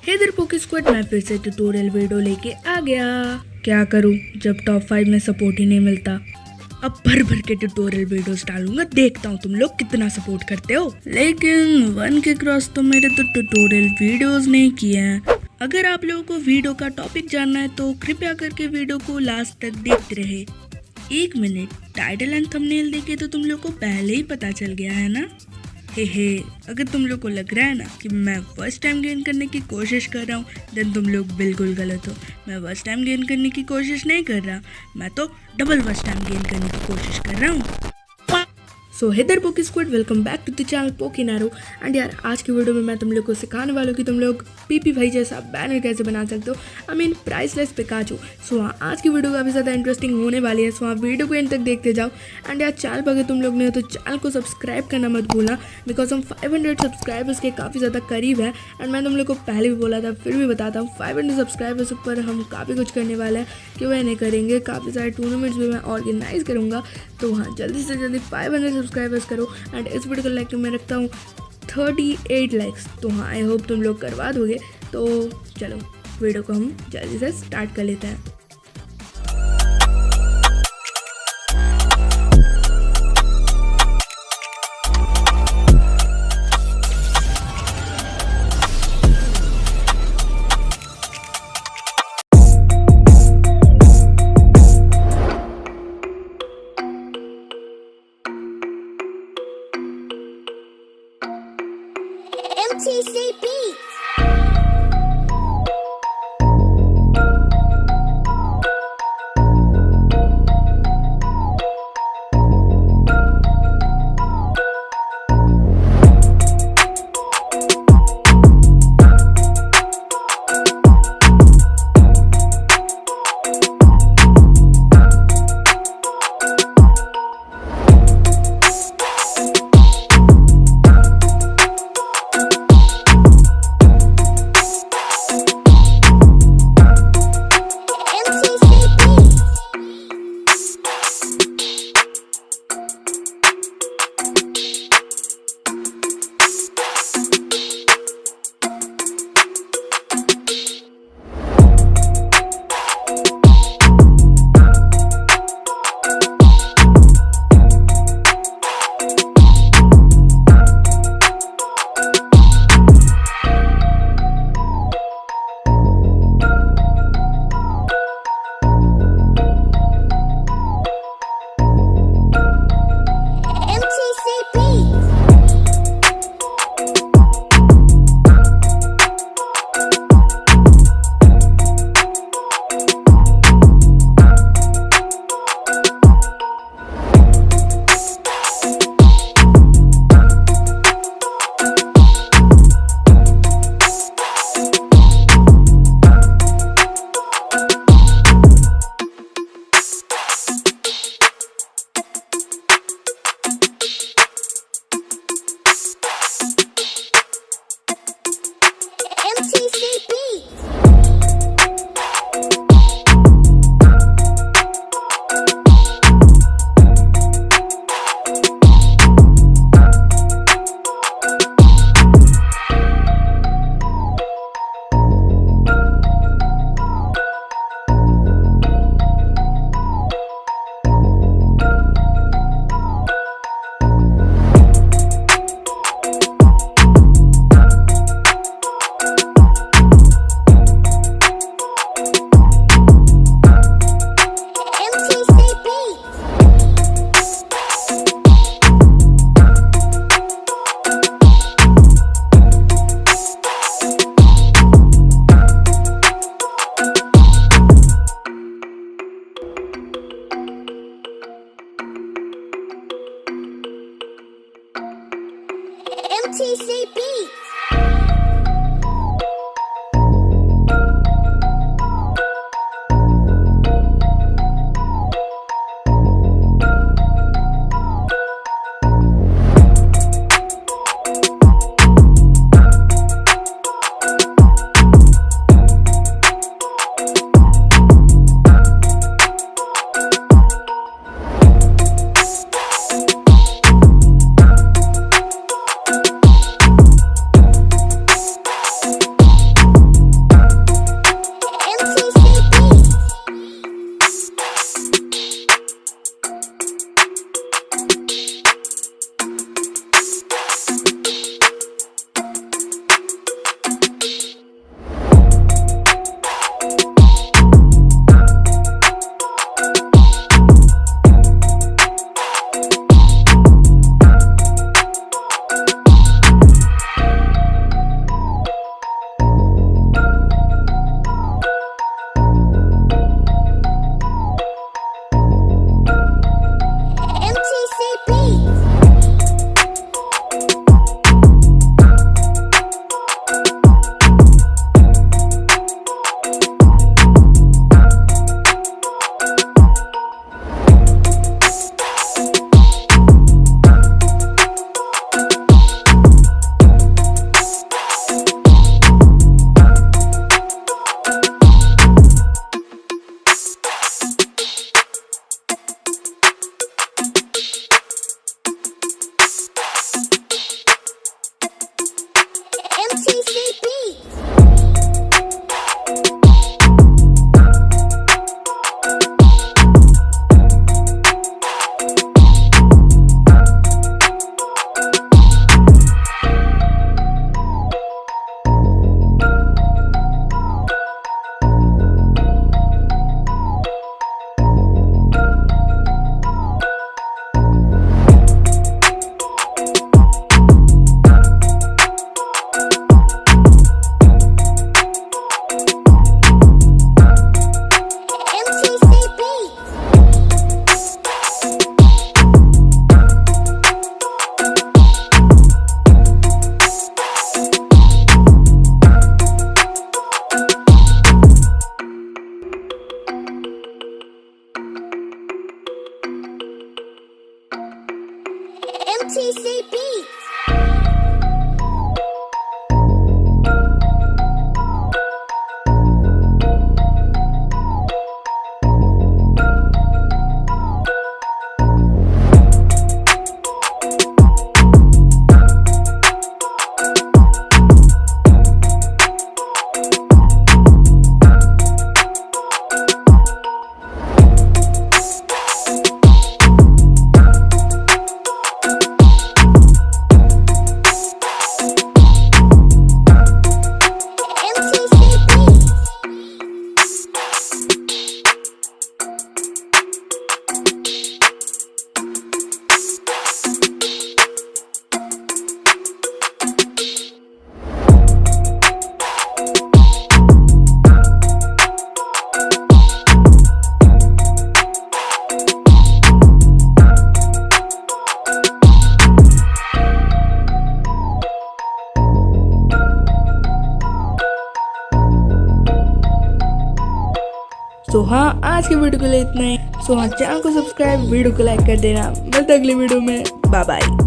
Hey there Poke squad, मैं फिर से ट्यूटोरियल वीडियो लेके आ गया। क्या करूं जब टॉप 5 में सपोर्ट ही नहीं मिलता। अब भर भर के ट्यूटोरियल वीडियोस डालूंगा, देखता हूं तुम लोग कितना सपोर्ट करते हो। लेकिन 1 के क्रॉस तो मेरे तो ट्यूटोरियल वीडियोस नहीं किए हैं। अगर आप लोगों को वीडियो का टॉपिक जानना है तो कृपया करके वीडियो को लास्ट तक देखते रहे। 1 मिनट, टाइटल एंड थंबनेल देखे तो तुम लोग को पहले ही पता चल गया है ना। हे अगर तुम लोग को लग रहा है ना कि मैं फर्स्ट टाइम गेन करने की कोशिश कर रहा हूँ, देन तुम लोग बिल्कुल गलत हो। मैं फर्स्ट टाइम गेन करने की कोशिश नहीं कर रहा, मैं तो डबल फर्स्ट टाइम गेन करने की कोशिश कर रहा हूँ। So hey there Poke squad, welcome back to the channel Poke Narrow. And यार आज की वीडियो में मैं तुम लोग को सिखाने वाला हूँ कि तुम लोग पीपी भाई जैसा बैनर कैसे बना सकते हो। I mean priceless Pikachu. So हाँ, आज की वीडियो काफ़ी ज़्यादा इंटरेस्टिंग होने वाली है। सो हाँ, वीडियो को एंड तक देखते जाओ। एंड यार चैनल पर अगर तुम लोग ने हो तो चैनल को सब्सक्राइब करना मत भूलना, बिकॉज हम 500 सब्सक्राइबर्स के काफ़ी ज़्यादा करीब है। एंड मैं तुम लोग को पहले भी बोला था, फिर भी बताता हूँ, 500 सब्सक्राइबर्स पर हम काफ़ी कुछ करने वाले हैं। क्यों नहीं करेंगे, काफ़ी सारे टूर्नामेंट्स भी मैं ऑर्गेनाइज करूँगा। तो हाँ, जल्दी से जल्दी 500 सब्सक्राइबर्स करो। एंड इस वीडियो को लाइक मैं रखता हूँ 38 लाइक्स। तो हाँ, आई होप तुम लोग करवा दोगे। तो चलो वीडियो को हम जल्दी से स्टार्ट कर लेते हैं। सो हाँ, आज की वीडियो के लिए इतना ही। सो हाँ, चैनल को सब्सक्राइब, वीडियो को लाइक कर देना। मिलते अगली वीडियो में। Bye bye.